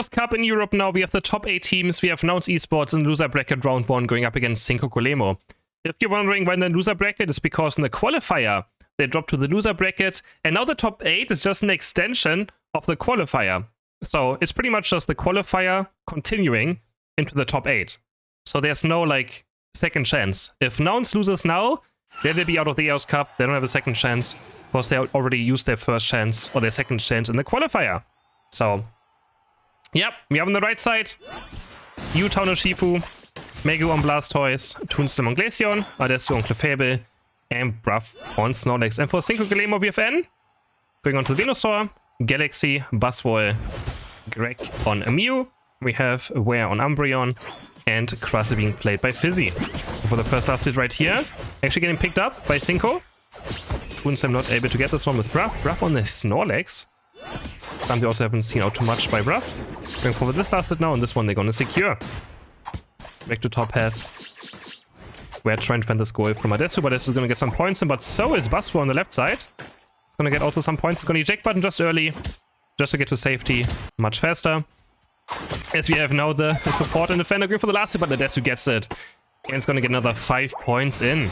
Aeos Cup in Europe now. We have the top 8 teams. We have Nouns Esports in loser bracket round 1 going up against Cinco Golemo. If you're wondering why in the loser bracket, it's because in the qualifier, they dropped to the loser bracket. And now the top 8 is just an extension of the qualifier. So it's pretty much just the qualifier continuing into the top 8. So there's no, like, second chance. If Nouns loses now, they will be out of the Aeos Cup. They don't have a second chance because they already used their first chance or their second chance in the qualifier. So, yep, we have on the right side U-Town on Shifu, Megu on Blastoise, Toonslim on Glaceon, Adesio on Clefable, and Bruff on Snorlax. And for Cinco Golemo BFN, going on to Venusaur, Galaxy, Buzzwole, Greg on Mew. We have Ware on Umbreon, and Krusty being played by Fizzy. For the first last hit right here, actually getting picked up by Cinco. Toonslim not able to get this one with Bruff. Bruff on the Snorlax. We also haven't seen out too much by Bruff. Going forward this last hit now, and this one they're going to secure. Back to top path. We're trying to find this goal from Adesio, but Adesio is going to get some points in, but so is Buzzwole on the left side. It's going to get also some points. It's going to eject button just early, just to get to safety much faster. As we have now the support and defender going for the last hit, but Adesio gets it. And it's going to get another 5 points in.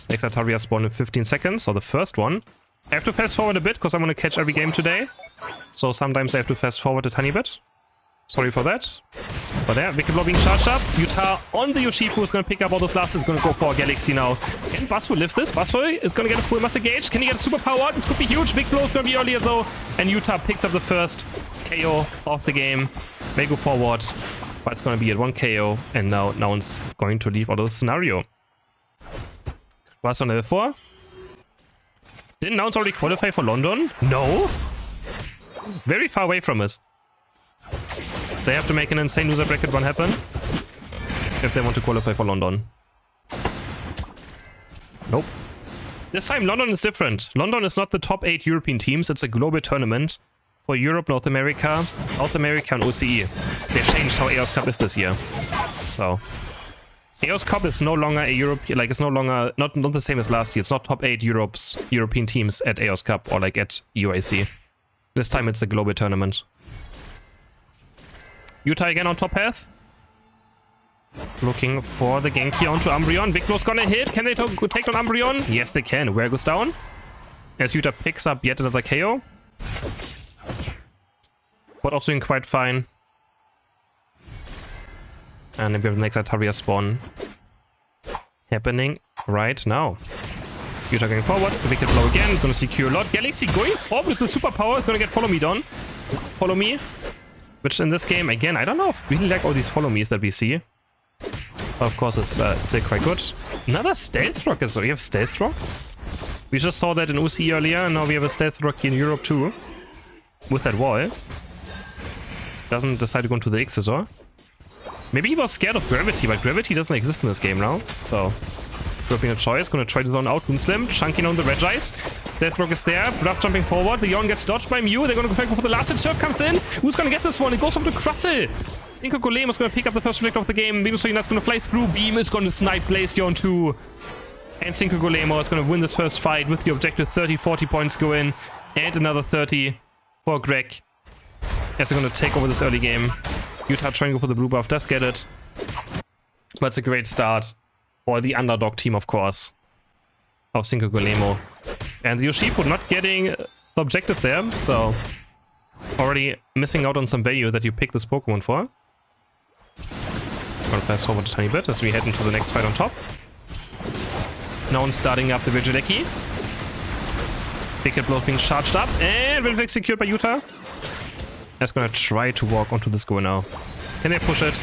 Next Ataria spawn in 15 seconds, so the first one. I have to fast forward a bit because I'm going to catch every game today. So sometimes I have to fast forward a tiny bit. Sorry for that. But there, Wicked Blow being charged up. Utah on the Yoshifu is going to pick up all those last. Is going to go for a Galaxy now. Can Buzzwole lift this? Buzzwole is going to get a full muscle gauge. Can he get a superpower? This could be huge. Big Blow is going to be earlier though. And Utah picks up the first KO of the game. May go forward. But it's going to be at 1 KO. And now Nouns going to leave out of the scenario. Was on level 4. Didn't Nouns already qualify for London? No. Very far away from it. They have to make an insane loser bracket run happen if they want to qualify for London. Nope. This time London is different. London is not the top 8 European teams. It's a global tournament for Europe, North America, South America, and OCE. They changed how Aeos Cup is this year. So Aeos Cup is no longer a European, like it's no longer not the same as last year. It's not top 8 European teams at Aeos Cup or like at UAC. This time it's a global tournament. Utah again on top path. Looking for the Genki onto Umbreon. Big Blow's gonna hit. Can they take on Umbreon? Yes, they can. Where goes down? As Utah picks up yet another KO. But also doing quite fine. And then we have the next Ataria spawn happening right now. Utah going forward. The Wicked Blow again. Is going to secure a lot. Galaxy going forward with the superpower. Is going to get Follow Me done. Follow Me. Which in this game, again, I don't know if we really like all these Follow Me's that we see. But of course, it's still quite good. Another Stealth Rock as well. We have Stealth Rock. We just saw that in OC earlier, and now we have a Stealth Rock here in Europe too. With that wall. Doesn't decide to go into the Xizor. Maybe he was scared of Gravity, but Gravity doesn't exist in this game now. So, dropping a choice. Gonna try to zone out Toonslim. Chunking on the Regice. Stealth Rock is there. Bruff jumping forward. The Yawn gets dodged by Mew. They're gonna go for the last hit. Surf comes in. Who's gonna get this one? It goes over to Crustle. Cinco Golemo is gonna pick up the first objective of the game. Venusaur is gonna fly through. Beam is gonna snipe Glaceon too. And Cinco Golemo is gonna win this first fight with the objective. 30-40 points go in. And another 30 for Greg. As they're gonna take over this early game. Utah trying to go for the blue buff. Does get it. But it's a great start. For the underdog team, of course, of Cinco Golemo. And the Yoshifu not getting the objective there, so already missing out on some value that you picked this Pokemon for. Gonna fast forward a tiny bit as we head into the next fight on top. Now starting up the Vigileki. Wicked Blow being charged up, and Vigileki secured by Utah. That's gonna try to walk onto this go now. Can they push it?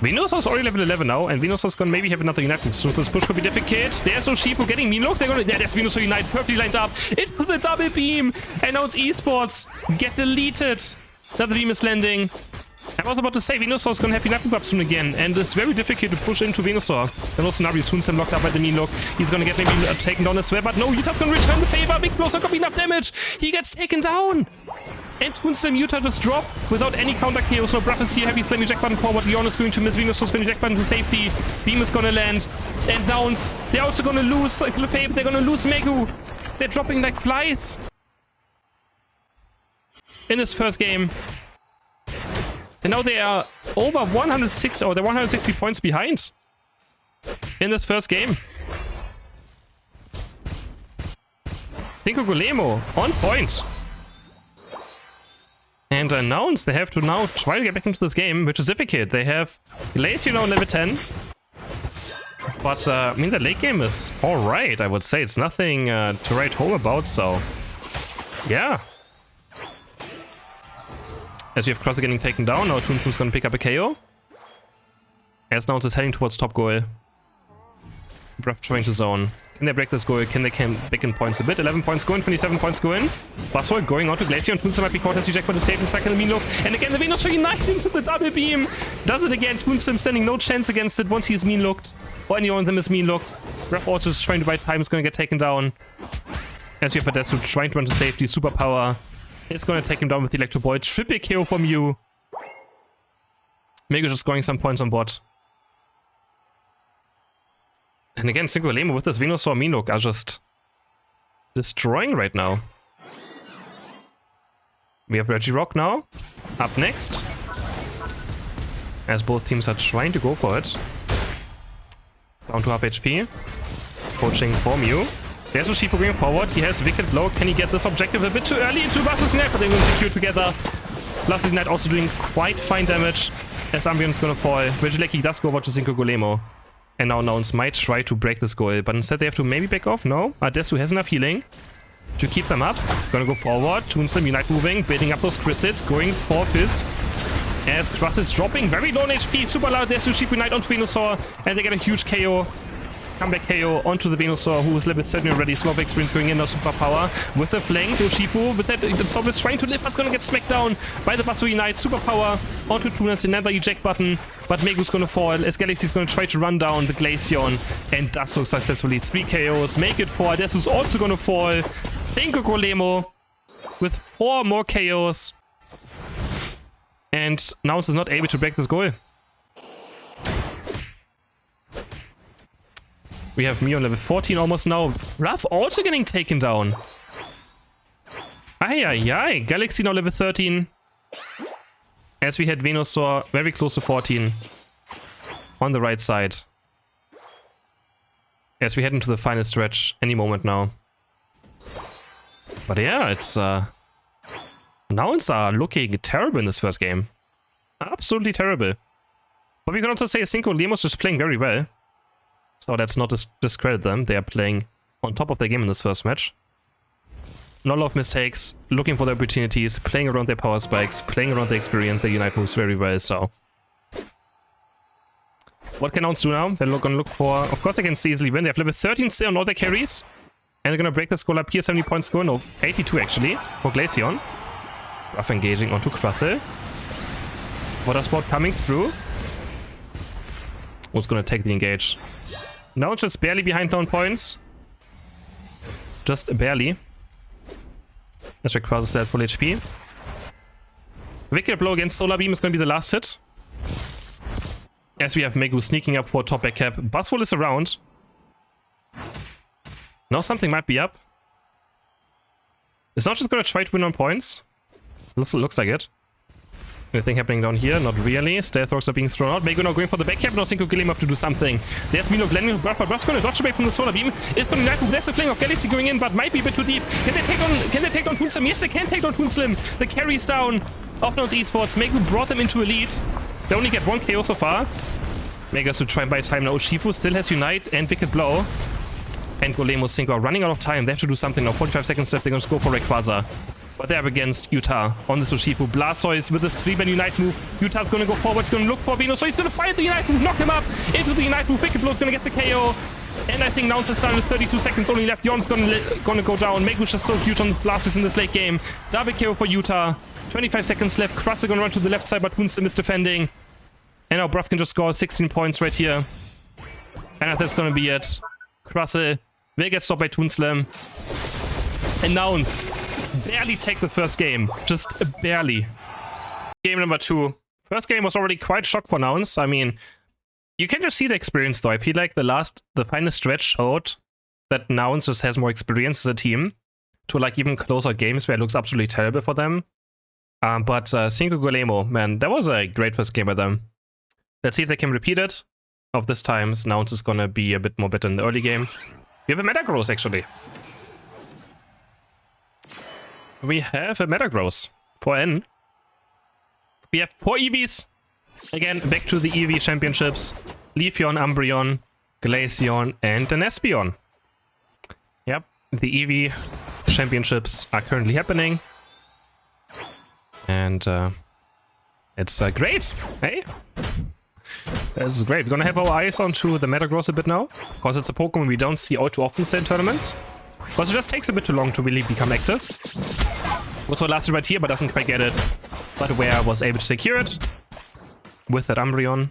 Venusaur's already level 11 now, and Venusaur's gonna maybe have another Unite move, so this push could be difficult. There's Yoshifu getting mean look. They're gonna, yeah, there's Venusaur Unite, perfectly lined up into the double beam, and Nouns Esports get deleted. That the beam is landing. I was about to say Venusaur's gonna have Unite move up soon again, and it's very difficult to push into Venusaur. Then no scenario, Toonslim locked up by the mean look. He's gonna get maybe taken down as well, but no, Utah's gonna return the favor. Big Blow's not gonna be enough damage. He gets taken down. And Toonslim Utah just drop without any counter KOs. No Bruff is here. Heavy slam eject button forward. Leon is going to miss. Venus spin eject button to safety. Beam is gonna land. And Nouns. They're also gonna lose Clefable. They're gonna lose Megu. They're dropping like flies. in this first game. And now they are over 106, or they're 160 points behind in this first game. Cinco Golemo on point. And Nouns, they have to now try to get back into this game, which is difficult. They have Glacier now level 10. But, I mean, the late game is alright, I would say. It's nothing to write home about, so... yeah. As we have Crosser getting taken down, now Toonslim's gonna pick up a KO. As Nouns is heading towards top goal. Bruff trying to zone. Can they break this goal? Can they back in points a bit? 11 points going, 27 points going. Buzzword going on to Glacier, and Toonslim might be caught as the jackpot to save and stuck in the mean look. And again, the Venus Unite into the double beam. Does it again. Toonslim standing no chance against it once he is mean looked. Or any one of them is mean looked. Bruff also is trying to buy time, is going to get taken down. As you have Adesu trying to run to safety, superpower. It's going to take him down with the Electro Boy. Triple KO from you. Mega just scoring some points on bot. And again, Cinco Golemo with this Venusaur mean look are just destroying right now. We have Regirock now, up next. As both teams are trying to go for it. Down to half HP. Coaching for Mew. There's Urshifu going forward. He has Wicked Blow. Can he get this objective a bit too early into Buff's Snap? But they will secure together. Plus the Knight also doing quite fine damage. As Ambion's gonna fall. Regilecki does go over to Cinco Golemo. And now Nouns might try to break this goal, but instead they have to maybe back off. No, Adesu has enough healing to keep them up. Gonna go forward. Toonslim Unite moving, building up those crystals, going for Fizz. As Cross is dropping, very low on HP. Super loud Adesu, Urshifu Unite onto Venusaur, and they get a huge KO. Comeback KO onto the Venusaur, who is level 30 already. Small experience going in, now superpower. With the flank, Urshifu, with that, Sob is trying to live, but it's gonna get smacked down by the Buzzword Unite. Superpower onto Tunas, another eject button, but Megu's gonna fall, as Galaxy's gonna try to run down the Glaceon, and does so successfully. 3 KOs, make it 4. Adesu's also gonna fall. Cinco Golemo with 4 more KOs. And Nouns is not able to break this goal. We have Mew on level 14 almost now. Ruff also getting taken down. Ay, ay, ay. Galaxy now level 13. As we had Venusaur very close to 14. On the right side. As we head into the final stretch any moment now. But yeah, it's... Nouns are looking terrible in this first game. Absolutely terrible. But we can also say Cinco Golemo's just playing very well. So let's not discredit them. They are playing on top of their game in this first match. Not a lot of mistakes, looking for the opportunities, playing around their power spikes, playing around the experience. Their Unite moves very well, so... what can Nouns do now? They're gonna look for... of course they can easily win. They have level 13 still on all their carries. And they're gonna break the score up here, 70 points score. No, 82 actually, for Glaceon. Rough engaging onto Crustle. Water Sport coming through. Who's gonna take the engage? Now it's just barely behind down points. Just barely. That's why Quasar still at full HP. Wicked Blow against Solar Beam is going to be the last hit. As we have Megu sneaking up for top back cap. Buzzwole is around. Now something might be up. It's not just going to try to win on points. Looks like it. Anything happening down here? Not really. Stealth Rocks are being thrown out. Megu now going for the back cap. Now Cinco Golemo have to do something. There's Milo blending with Bruff, but Bruff's going to dodge away from the Solar Beam. It's going to Naku bless the flank of Galaxy going in, but might be a bit too deep. Can they take down Toonslim? Yes, they can take down Toonslim. The carry's down of Nouns Esports. Megu brought them into a lead. They only get 1 KO so far. Mega has to try and buy time now. Urshifu still has Unite and Wicked Blow. And Golemo Cinco are running out of time. They have to do something now. 45 seconds left. They're going to go for Rayquaza. But they're up against Utah on this Urshifu. Blastoise with a 3-man Unite move. Utah's going to go forward. He's going to look for Venusaur. So he's going to fire the Unite move. Knock him up into the Unite move. Wicked Blow is going to get the KO. And I think Nouns has done with 32 seconds only left. Yon's going to go down. Megu's just so huge on the Blastoise in this late game. Double KO for Utah. 25 seconds left. Crustle going to run to the left side, but Toonslim is defending. And now Bruff can just score 16 points right here. And that's going to be it. Crustle will get stopped by Toonslim. And Nouns barely take the first game. Just barely. Game number 2. First game was already quite shocked for Nouns. I mean, you can just see the experience though. I feel like the final stretch showed that Nouns just has more experience as a team to like even closer games where it looks absolutely terrible for them. But Cinco Golemo, man, that was a great first game by them. Let's see if they can repeat it. Of this time, Nouns is gonna be a bit more better in the early game. We have a Metagross, actually. We have a Metagross for N. We have 4 EVs. Again, back to the EV championships. Leafeon, Umbreon, Glaceon, and an Espeon. Yep, the EV championships are currently happening. And it's great, hey? This is great. We're gonna have our eyes onto the Metagross a bit now, because it's a Pokemon we don't see all too often in tournaments. Because it just takes a bit too long to really become active. Also lasted right here, but doesn't quite get it. But where was able to secure it with that Umbreon.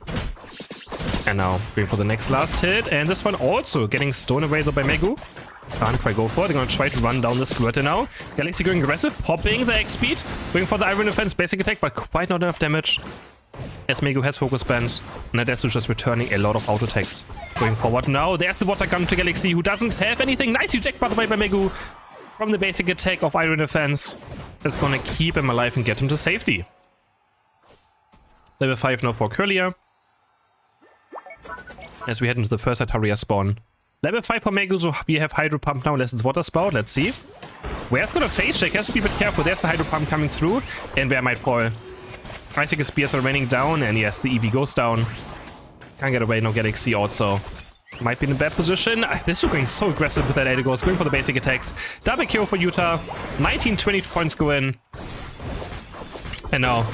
And now going for the next last hit. And this one also getting stolen away though by Megu. Can't quite go for it. They're gonna try to run down the Squirtle now. Galaxy going aggressive, popping the X speed, going for the Iron Defense basic attack, but quite not enough damage. As Megu has Focus Band, and Nadesu just returning a lot of auto attacks. Going forward now, there's the Water Gun to Galaxy, who doesn't have anything. Nice eject by the way by Megu from the basic attack of Iron Defense. That's gonna keep him alive and get him to safety. Level 5 now for Curlier. As we head into the first Ataria spawn. Level 5 for Megu, so we have Hydro Pump now, unless it's Water Spout. Let's see. Where's gonna face check? Has to be a bit careful. There's the Hydro Pump coming through, and where might fall. Icicle Spears are raining down, and yes, the EV goes down. Can't get away, no Galaxy also. Might be in a bad position. This is going so aggressive with that Aeos, going for the basic attacks. Double kill for Utah. 19-20 points go in. And now,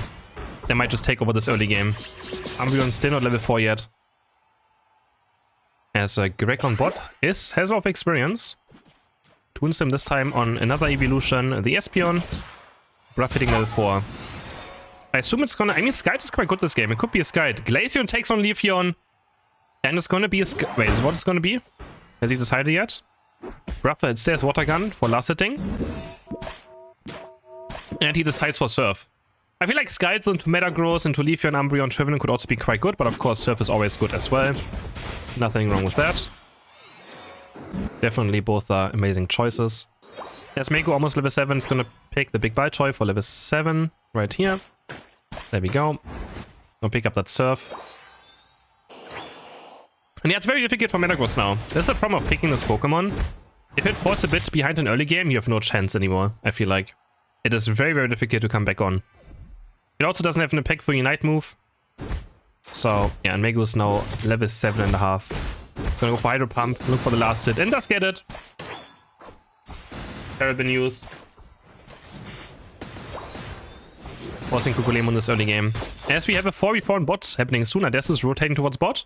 they might just take over this early game. Umbreon still not level 4 yet. As Greg on bot has a lot of experience. Toonslim this time on another evolution, the Espeon. Rough hitting level 4. I assume it's gonna... I mean, Skite is quite good this game. It could be a Skite. Glaceon takes on Leafeon. And it's gonna be a Skite. Wait, is what it's gonna be? Has he decided yet? Rough, it stays Water Gun for last hitting. And he decides for Surf. I feel like Skites into Metagross, into Leafeon, Umbreon, Trevenant could also be quite good. But of course, Surf is always good as well. Nothing wrong with that. Definitely both are amazing choices. As Megu almost level 7, is gonna pick the Big Bite Toy for level 7 right here. There we go. I'll pick up that Surf. And yeah, it's very difficult for Metagross now. There's the problem of picking this Pokemon. If it falls a bit behind an early game, you have no chance anymore, I feel like. It is very, very difficult to come back on. It also doesn't have an impactful Unite move. So, yeah, and Megu is now level 7.5. Gonna go for Hydro Pump, look for the last hit, and does get it. Terrible news. For Cinco Golemo in this early game. As we have a 4v4 in bot happening soon, Nadesu is rotating towards bot.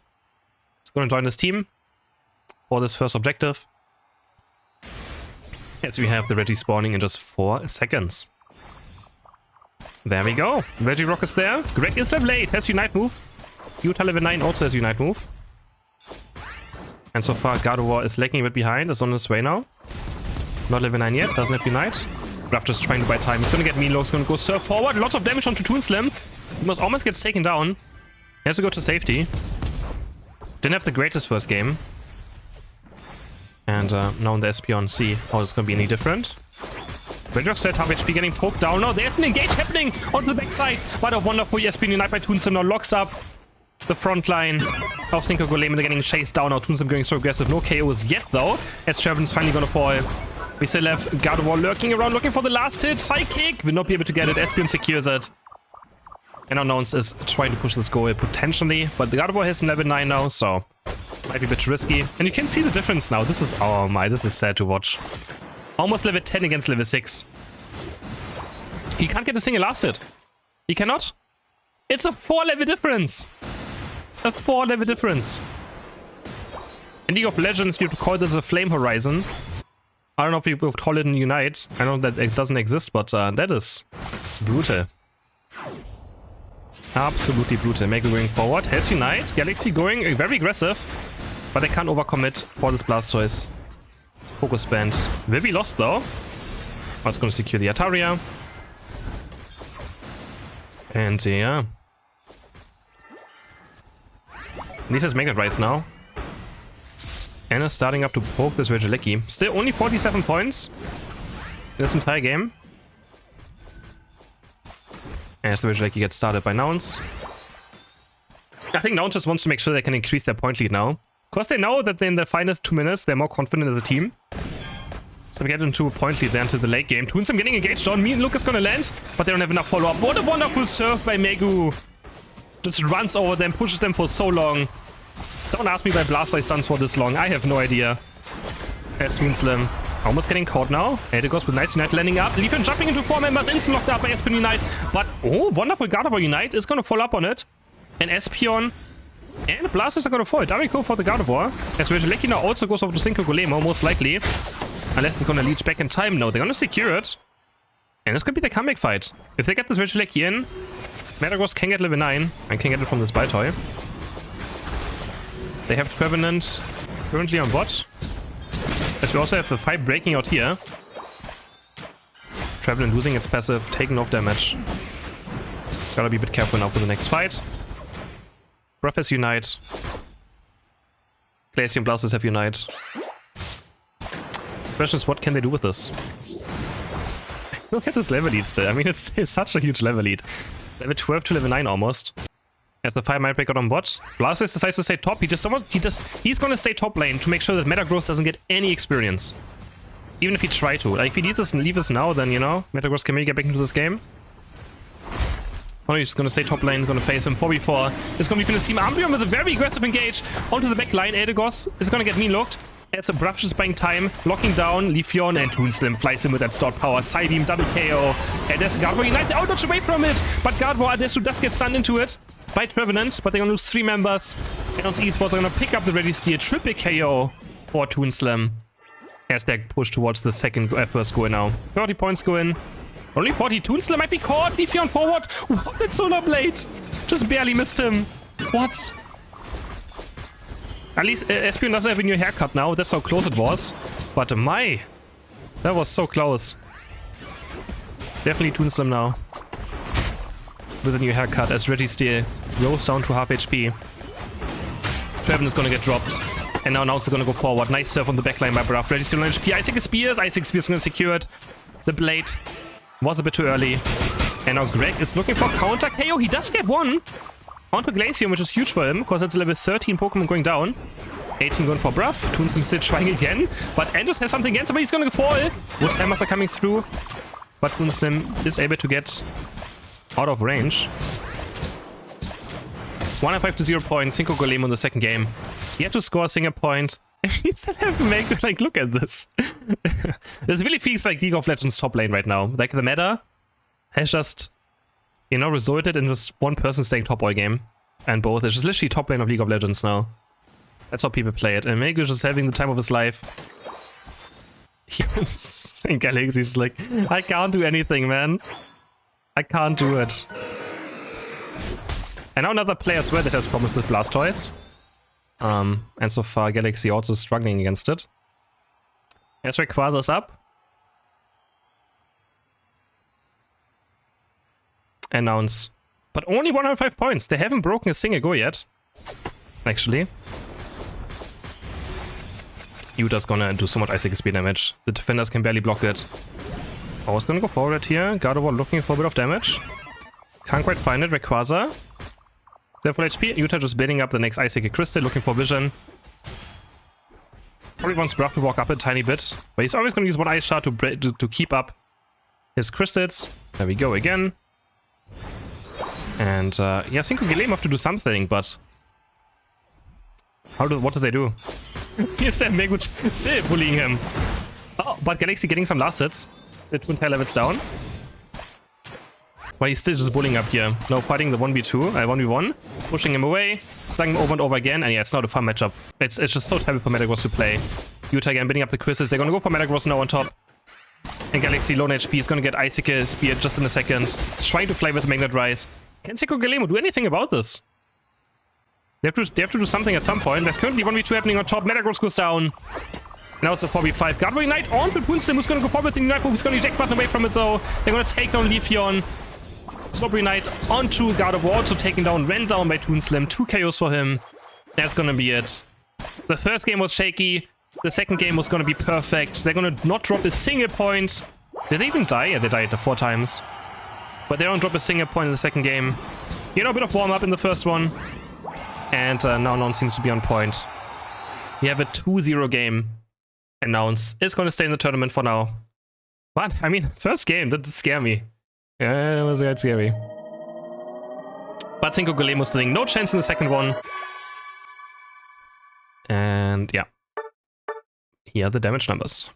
He's gonna join this team for this first objective. As we have the Reggie spawning in just 4 seconds. There we go. Regirock is there. Greg is level 8, has Unite move. Utah level 9 also has Unite move. And so far Gardevoir is lagging a bit behind, is on his way now. Not level 9 yet, doesn't have Unite. Ruff just trying to buy time. He's gonna get Mean Low, he's gonna go Surf forward. Lots of damage onto Toonslim. He must almost gets taken down. He has to go to safety. Didn't have the greatest first game. And now in the Espeon, see how it's gonna be any different. Regirock said half HP getting poked down. Now there's an engage happening onto the backside. What a wonderful Espeon Unite by Toonslim now locks up the front line of Cinco Golemo. They're getting chased down now. Toonslim going so aggressive. No KOs yet though, as Trevenant's finally gonna fall. We still have Gardevoir lurking around, looking for the last hit. Psychic will not be able to get it. Espeon secures it. And now Nouns is trying to push this goal potentially, but the Gardevoir has level 9 now, so might be a bit risky. And you can see the difference now. This is, oh my, this is sad to watch. Almost level 10 against level 6. He can't get a single last hit. He cannot. It's a 4-level difference. A 4-level difference. In League of Legends, we have to call this a Flame Horizon. I don't know if people would call it in Unite. I know that it doesn't exist, but that is brutal. Absolutely brutal. Mega going forward. Has Unite. Galaxy going very aggressive. But they can't overcommit for this Blastoise. Focus Band will be lost though. But it's going to secure the Ataria. And yeah. This is Mega Rise now. And is starting up to poke this Regieleki. Still only 47 points in this entire game. As the Vigileki gets started by Nouns. I think Nouns just wants to make sure they can increase their point lead now. Because they know that in the final 2 minutes, they're more confident as a team. So we get into a point lead there into the late game. Toonslim getting engaged on. Me and Luke is gonna land, but they don't have enough follow-up. What a wonderful serve by Megu. Just runs over them, pushes them for so long. Don't ask me why Blaster stuns for this long. I have no idea. As Toonslim almost getting caught now. Aeos with nice Unite landing up. Leafin jumping into 4 members. Instant locked up by Espion Unite. But, oh, wonderful Gardevoir Unite is gonna follow up on it. And Espion and Blasters are gonna fall. Direct go for the Gardevoir. As Vigileki now also goes over to Cinco Golemo, most likely. Unless it's gonna leech back in time. No, they're gonna secure it. And it's gonna be the comeback fight. If they get this Vigileki in, Metagross can get level 9 and can get it from this Baltoy. They have Trevenant currently on bot. As we also have the fight breaking out here. Trevenant losing its passive, taking off damage. Gotta be a bit careful now for the next fight. Bruff has Unite. Glaceon Blasters have Unite. Question is, what can they do with this? Look at this level lead still. I mean, it's such a huge level lead. Level 12 to level 9 almost. As the Fire Might Break out on bot. Blasters decides to stay top. He's gonna stay top lane to make sure that Metagross doesn't get any experience. Even if he try to. Like, if he leaves us now, then, you know, Metagross can maybe get back into this game. Oh, he's gonna stay top lane, gonna face him 4v4. It's gonna be Team Umbreon with a very aggressive engage onto the back line. Aeos is gonna get mean looked. As a Bruff just buying time, locking down Leafeon, and Toonslim flies him with that stored power. Side beam, double KO. And there's Gardevoir Unite. They all dodge away from it. But Gardevoir does get stunned into it by Trevenant. But they're gonna lose 3 members. And Nouns Esports are gonna pick up the Ready Steal. Triple KO for Toonslim. As they push towards the first go in now. 30 points go in. Only 40. Toonslim might be caught. Leafeon forward. What? It's Solar Blade. Just barely missed him. What? At least Espion doesn't have a new haircut now. That's how close it was. But my, that was so close. Definitely Toonslim now. With a new haircut as Reggie Steal rolls down to half HP. Treven is gonna get dropped. And now Nouns are gonna go forward. Nice serve on the backline by Bruff. Reggie Steal on HP. Isaac Spears. Isaac Spears gonna secure it. The blade was a bit too early. And now Greg is looking for counter KO. He does get one. Onto Glaceon, which is huge for him, because it's a level 13 Pokemon going down. 18 going for Bruff. Toonslim still trying again. But Andrews has something against him, but he's gonna fall. Wood's hammers are coming through. But Toonslim is able to get out of range. 105 to 0 point. Cinco Golemo in the second game. He had to score a single point. And he still have to make it, like, look at this. This really feels like League of Legends top lane right now. Like, the meta has just, you know, resulted in just one person staying top all game. And both. It's just literally top lane of League of Legends now. That's how people play it. And Megu is just having the time of his life. In Galaxy, he's like, I can't do anything, man. I can't do it. And now another player as well that has problems with Blastoise. And so far Galaxy also struggling against it. As Rayquaza's up. And Nouns. But only 105 points. They haven't broken a single go yet. Actually. Utah's gonna do so much Ice speed damage. The defenders can barely block it. Oh, it's gonna go forward here. Gardevoir looking for a bit of damage. Can't quite find it. Rayquaza. They're full HP. Utah just building up the next Ice Crystal, looking for vision. Probably wants Bruff to walk up a tiny bit. But he's always gonna use one Ice Shard to keep up his crystals. There we go again. And yeah, Cinco Golemo have to do something, but what do they do? Here's that Megu still bullying him. Oh, but Galaxy getting some last hits. Still 2 entire levels down. But he's still just bullying up here. No, fighting the 1v2, 1v1. Pushing him away, slugging him over and over again, and yeah, it's not a fun matchup. It's just so terrible for Metagross to play. Utah again building up the crystals. They're gonna go for Metagross now on top. And Galaxy low on HP is gonna get Icicle Spear just in a second. It's trying to fly with Magnet Rise. Can Cinco Golemo do anything about this? They have to do something at some point. There's currently 1v2 happening on top. Metagross goes down. Now it's a 4v5. Gardevoir Unite on to Toonslim, who's gonna go forward with the Unite move. He's gonna eject button away from it though. They're gonna take down Leafeon. Slobbery Knight onto Gardevoir, also taken down, ran down by Toonslim. 2 KOs for him. That's gonna be it. The first game was shaky. The second game was gonna be perfect. They're gonna not drop a single point. Did they even die? Yeah, they died 4 times. but they don't drop a single point in the second game. You know, a bit of warm-up in the first one. And now Nouns seems to be on point. We have a 2-0 game. And Nouns is going to stay in the tournament for now. But, I mean, first game, that did scare me. Yeah, that was quite scary. But Cinco Golemo standing no chance in the second one. And yeah. Here are the damage numbers.